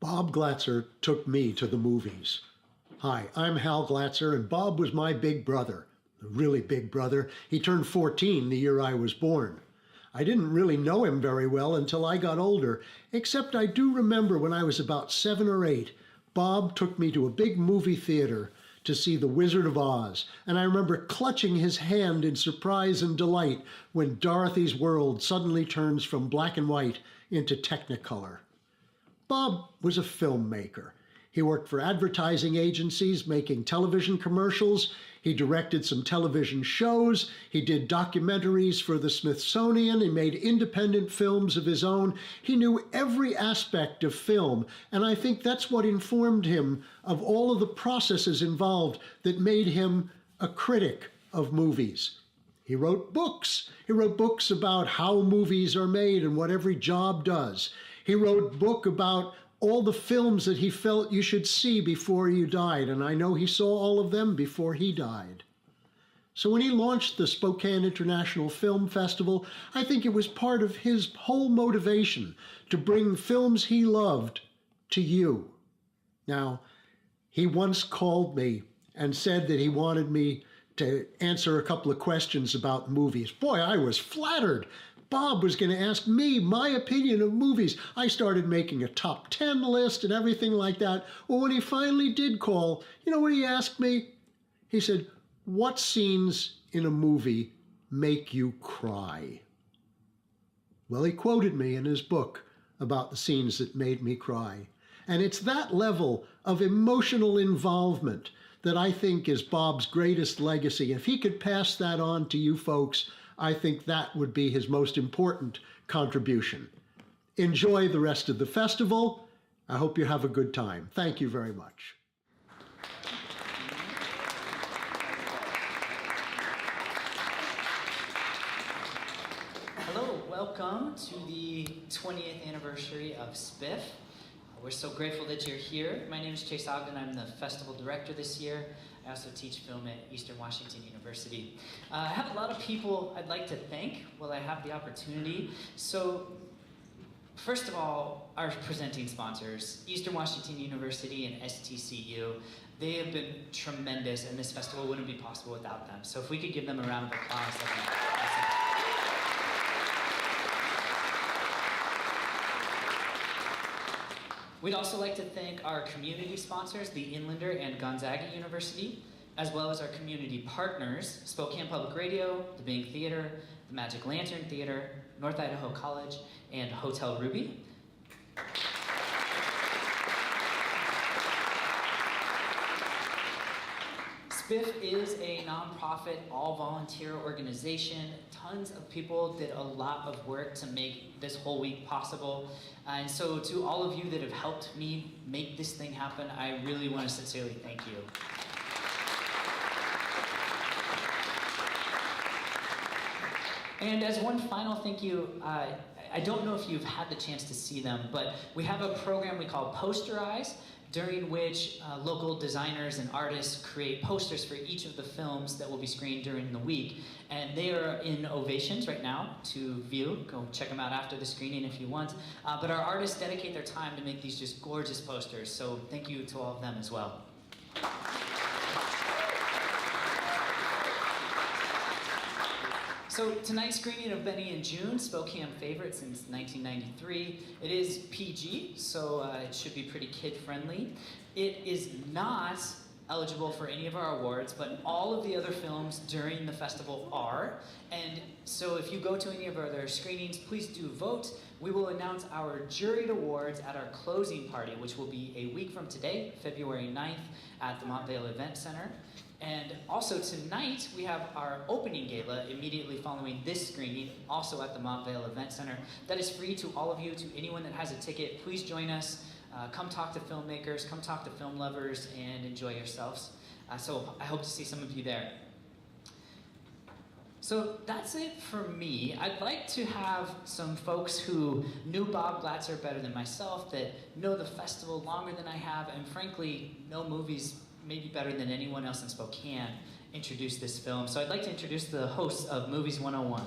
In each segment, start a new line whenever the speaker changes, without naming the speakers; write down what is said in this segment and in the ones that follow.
Bob Glatzer took me to the movies. Hi, I'm Hal Glatzer, and Bob was my big brother. A really big brother. He turned 14 the year I was born. I didn't really know him very well until I got older, except I do remember when I was about 7 or 8, Bob took me to a big movie theater to see The Wizard of Oz, and I remember clutching his hand in surprise and delight when Dorothy's world suddenly turns from black and white into Technicolor. Bob was a filmmaker. He worked for advertising agencies making television commercials. He directed some television shows. He did documentaries for the Smithsonian. He made independent films of his own. He knew every aspect of film, and I think that's what informed him of all of the processes involved that made him a critic of movies. He wrote books. He wrote books about how movies are made and what every job does. He wrote a book about all the films that he felt you should see before you died, and I know he saw all of them before he died. So when he launched the Spokane International Film Festival, I think it was part of his whole motivation to bring films he loved to you. Now, he once called me and said that he wanted me to answer a couple of questions about movies. Boy, I was flattered. Bob was going to ask me my opinion of movies. I started making a top 10 list and everything like that. Well, when he finally did call, you know what he asked me? He said, "What scenes in a movie make you cry?" Well, he quoted me in his book about the scenes that made me cry. And it's that level of emotional involvement that I think is Bob's greatest legacy. If he could pass that on to you folks, I think that would be his most important contribution. Enjoy the rest of the festival. I hope you have a good time. Thank you very much.
Hello, welcome to the 20th anniversary of Spiff. We're so grateful that you're here. My name is Chase Ogden. I'm the festival director this year. I also teach film at Eastern Washington University. I have a lot of people I'd like to thank while I have the opportunity. So, first of all, our presenting sponsors, Eastern Washington University and STCU. They have been tremendous, and this festival wouldn't be possible without them. So if we could give them a round of applause, that'd be awesome. We'd also like to thank our community sponsors, the Inlander and Gonzaga University, as well as our community partners, Spokane Public Radio, the Bank Theater, the Magic Lantern Theater, North Idaho College, and Hotel Ruby. Spiff is a nonprofit, all-volunteer organization. Tons of people did a lot of work to make this whole week possible. And so to all of you that have helped me make this thing happen, I really want to sincerely thank you. And as one final thank you, I don't know if you've had the chance to see them, but we have a program we call Posterize, during which local designers and artists create posters for each of the films that will be screened during the week. And they are in ovations right now to view. Go check them out after the screening if you want. But our artists dedicate their time to make these just gorgeous posters. So thank you to all of them as well. So tonight's screening of Benny and Joon, Spokane favorite since 1993. It is PG, so it should be pretty kid-friendly. It is not eligible for any of our awards, but all of the other films during the festival are. And so if you go to any of our other screenings, please do vote. We will announce our juried awards at our closing party, which will be a week from today, February 9th, at the Montvale Event Center. And also tonight, we have our opening gala immediately following this screening, also at the Montvale Event Center. That is free to all of you, to anyone that has a ticket. Please join us. Come talk to filmmakers, come talk to film lovers, and enjoy yourselves. So I hope to see some of you there. So that's it for me. I'd like to have some folks who knew Bob Glatzer better than myself, that know the festival longer than I have, and frankly, know movies maybe better than anyone else in Spokane, introduce this film. So I'd like to introduce the hosts of Movies 101.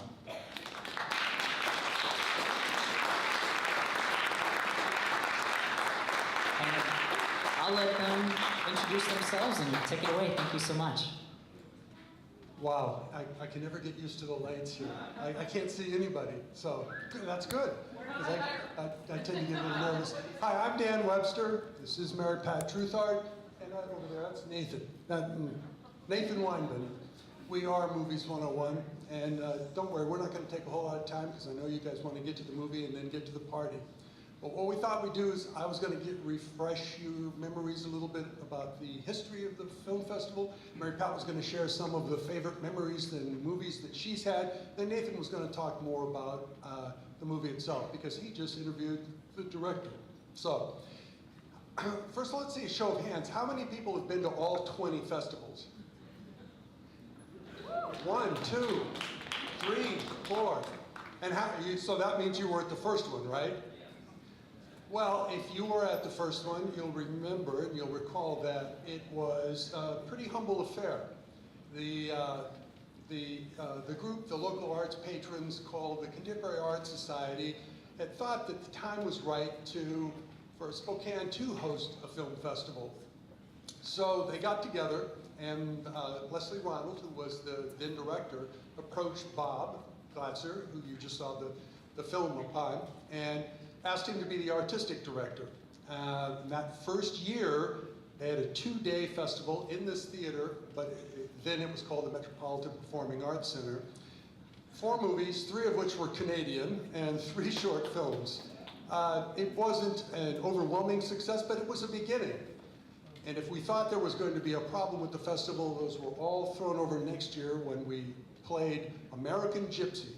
I'll let them introduce themselves and take it away. Thank you so much.
Wow, I can never get used to the lights here. I can't see anybody, so that's good. 'Cause I tend to get a little nervous. Hi, I'm Dan Webster. This is Mary Pat Truthard. And right over there, that's Nathan. Nathan Weinman. We are Movies 101. And don't worry, we're not going to take a whole lot of time because I know you guys want to get to the movie and then get to the party. But what we thought we'd do is I was going to refresh your memories a little bit about the history of the film festival. Mary Pat was going to share some of the favorite memories and movies that she's had. Then Nathan was going to talk more about the movie itself because he just interviewed the director. So, first let's see a show of hands. How many people have been to all 20 festivals? 1, 2, 3, 4. And so that means you were at the first one, right? Well, if you were at the first one, you'll remember and you'll recall that it was a pretty humble affair. The group, the local arts patrons called the Contemporary Art Society, had thought that the time was right for Spokane to host a film festival. So they got together and Leslie Ronald, who was the then director, approached Bob Glatzer, who you just saw the film upon, and asked him to be the artistic director. That first year, they had a 2-day festival in this theater, but then it was called the Metropolitan Performing Arts Center. 4 movies, 3 of which were Canadian, and 3 short films. It wasn't an overwhelming success, but it was a beginning. And if we thought there was going to be a problem with the festival, those were all thrown over next year when we played American Gypsy,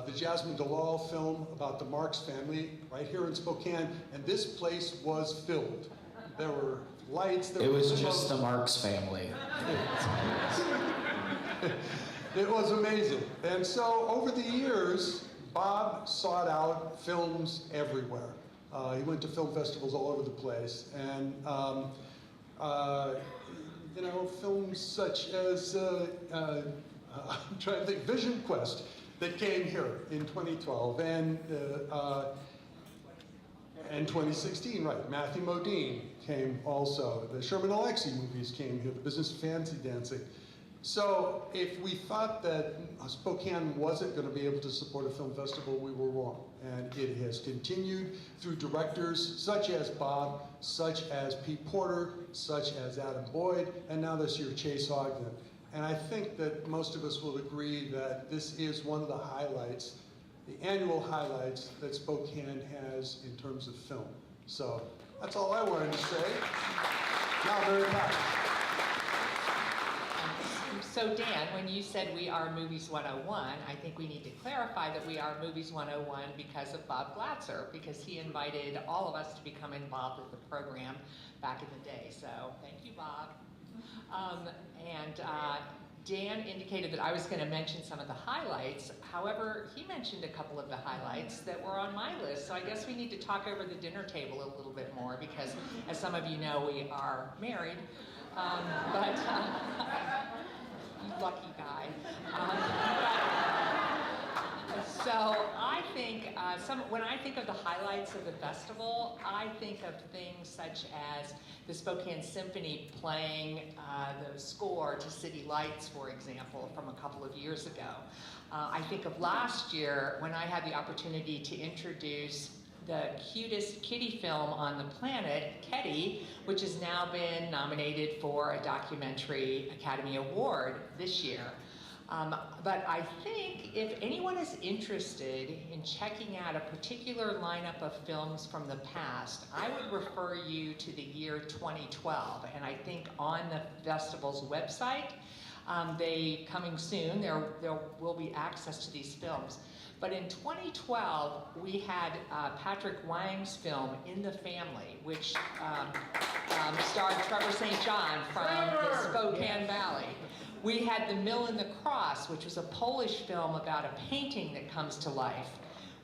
the Jasmine Dalal film about the Marx family right here in Spokane, and this place was filled. There were lights.
It was just the Marx family.
It was amazing. And so over the years, Bob sought out films everywhere. He went to film festivals all over the place. And you know, films such as, I'm trying to think, Vision Quest, that came here in 2012, and 2016, right? Matthew Modine came also. The Sherman Alexie movies came here, The Business of Fancy Dancing. So if we thought that Spokane wasn't going to be able to support a film festival, we were wrong. And it has continued through directors such as Bob, such as Pete Porter, such as Adam Boyd, and now this year Chase Ogden. And I think that most of us will agree that this is one of the highlights, the annual highlights that Spokane has in terms of film. So that's all I wanted to say. Now, Mary Pat.
So Dan, when you said we are Movies 101, I think we need to clarify that we are Movies 101 because of Bob Glatzer, because he invited all of us to become involved with the program back in the day. So thank you, Bob. Dan indicated that I was going to mention some of the highlights. However, he mentioned a couple of the highlights that were on my list. So I guess we need to talk over the dinner table a little bit more because, as some of you know, we are married. You lucky guy. So I think, when I think of the highlights of the festival, I think of things such as the Spokane Symphony playing the score to City Lights, for example, from a couple of years ago. I think of last year when I had the opportunity to introduce the cutest kitty film on the planet, Ketty, which has now been nominated for a Documentary Academy Award this year. But I think if anyone is interested in checking out a particular lineup of films from the past, I would refer you to the year 2012. And I think on the festival's website, coming soon, there will be access to these films. But in 2012, we had Patrick Wang's film, In the Family, which starred Trevor St. John from the Spokane Valley. We had The Mill and the Cross, which was a Polish film about a painting that comes to life.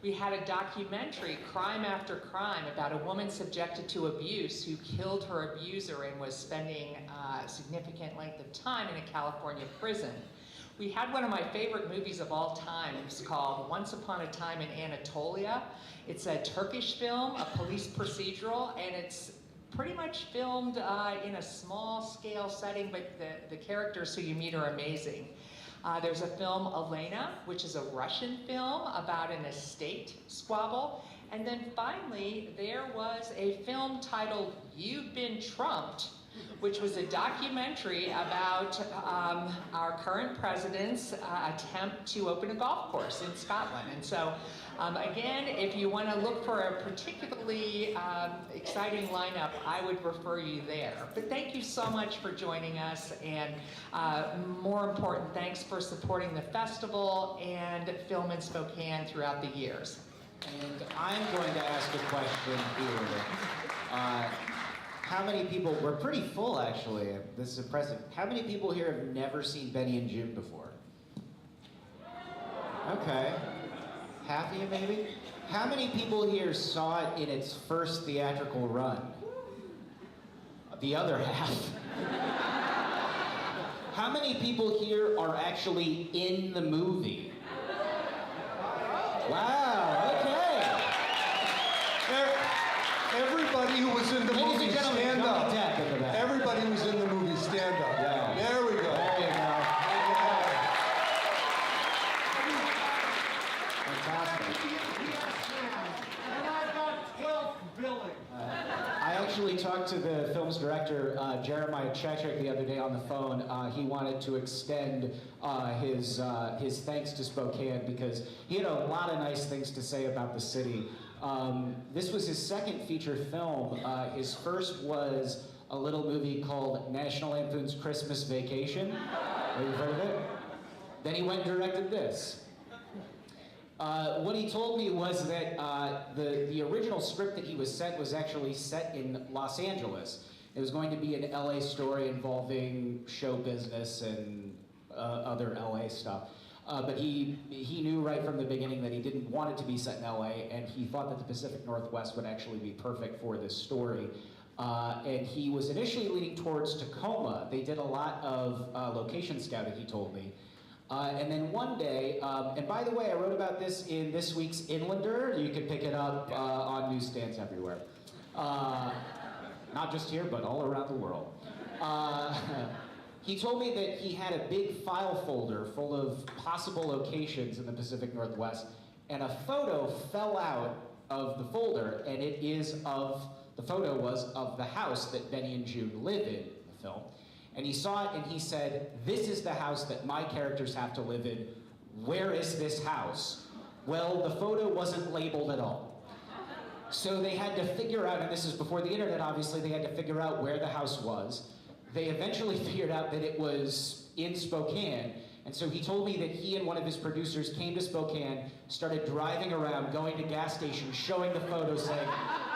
We had a documentary, Crime After Crime, about a woman subjected to abuse who killed her abuser and was spending a significant length of time in a California prison. We had one of my favorite movies of all time. It's called Once Upon a Time in Anatolia. It's a Turkish film, a police procedural, and it's pretty much filmed in a small scale setting, but the characters who you meet are amazing. There's a film, Elena, which is a Russian film about an estate squabble. And then finally, there was a film titled You've Been Trumped, which was a documentary about our current president's attempt to open a golf course in Scotland. And so, again, if you want to look for a particularly exciting lineup, I would refer you there. But thank you so much for joining us, and more important, thanks for supporting the festival and Film in Spokane throughout the years.
And I'm going to ask a question here. How many people, we're pretty full actually, this is impressive. How many people here have never seen Benny and Joon before? Okay, half of you maybe? How many people here saw it in its first theatrical run? The other half. How many people here are actually in the movie? Wow, okay.
Everybody who was in the
Ladies
movie,
and gentlemen,
stand
Johnny
up.
Depp in the back.
Everybody who was in the movie, stand up.
Yeah.
There we go.
There you go. Fantastic.
And I got 12 billing.
I actually talked to the film's director, Jeremiah Chechik, the other day on the phone. He wanted to extend his thanks to Spokane because he had a lot of nice things to say about the city. This was his second feature film. His first was a little movie called National Lampoon's Christmas Vacation. Have you heard of it? Then he went and directed this. What he told me was that the original script that he was sent was actually set in Los Angeles. It was going to be an LA story involving show business and other LA stuff. But he knew right from the beginning that he didn't want it to be set in LA, and he thought that the Pacific Northwest would actually be perfect for this story. And he was initially leaning towards Tacoma. They did a lot of location scouting, he told me. And then one day, and by the way, I wrote about this in this week's Inlander. You can pick it up on newsstands everywhere. Not just here, but all around the world. He told me that he had a big file folder full of possible locations in the Pacific Northwest, and a photo fell out of the folder, and the photo was of the house that Benny and Joon live in the film. And he saw it and he said, "This is the house that my characters have to live in. Where is this house?" Well, the photo wasn't labeled at all. So they had to figure out, and this is before the internet obviously, they had to figure out where the house was. They eventually figured out that it was in Spokane, and so he told me that he and one of his producers came to Spokane, started driving around, going to gas stations, showing the photos, saying,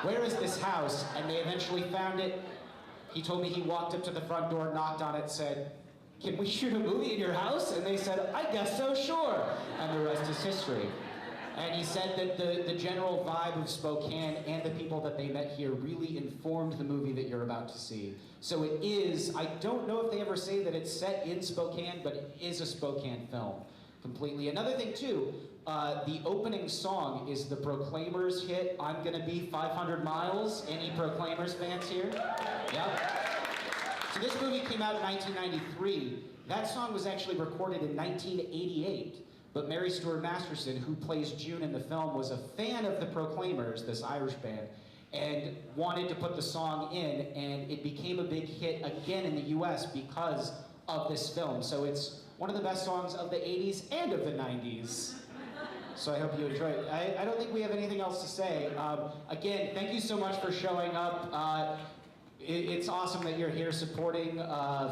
"Where is this house?" And they eventually found it. He told me he walked up to the front door, knocked on it, said, "Can we shoot a movie in your house?" And they said, "I guess so, sure." And the rest is history. And he said that the general vibe of Spokane and the people that they met here really informed the movie that you're about to see. So it is, I don't know if they ever say that it's set in Spokane, but it is a Spokane film, completely. Another thing too, the opening song is the Proclaimers hit, "I'm Gonna Be 500 Miles." Any Proclaimers fans here? Yep. So this movie came out in 1993. That song was actually recorded in 1988. But Mary Stuart Masterson, who plays Joon in the film, was a fan of the Proclaimers, this Irish band, and wanted to put the song in, and it became a big hit again in the US because of this film. So it's one of the best songs of the 80s and of the 90s. So I hope you enjoy it. I don't think we have anything else to say. Again, thank you so much for showing up. It's awesome that you're here supporting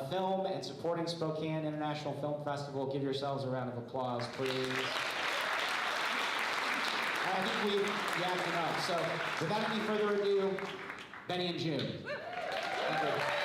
film and supporting Spokane International Film Festival. Give yourselves a round of applause, please. I think we've yapped enough. So without any further ado, Benny and Joon. Thank you.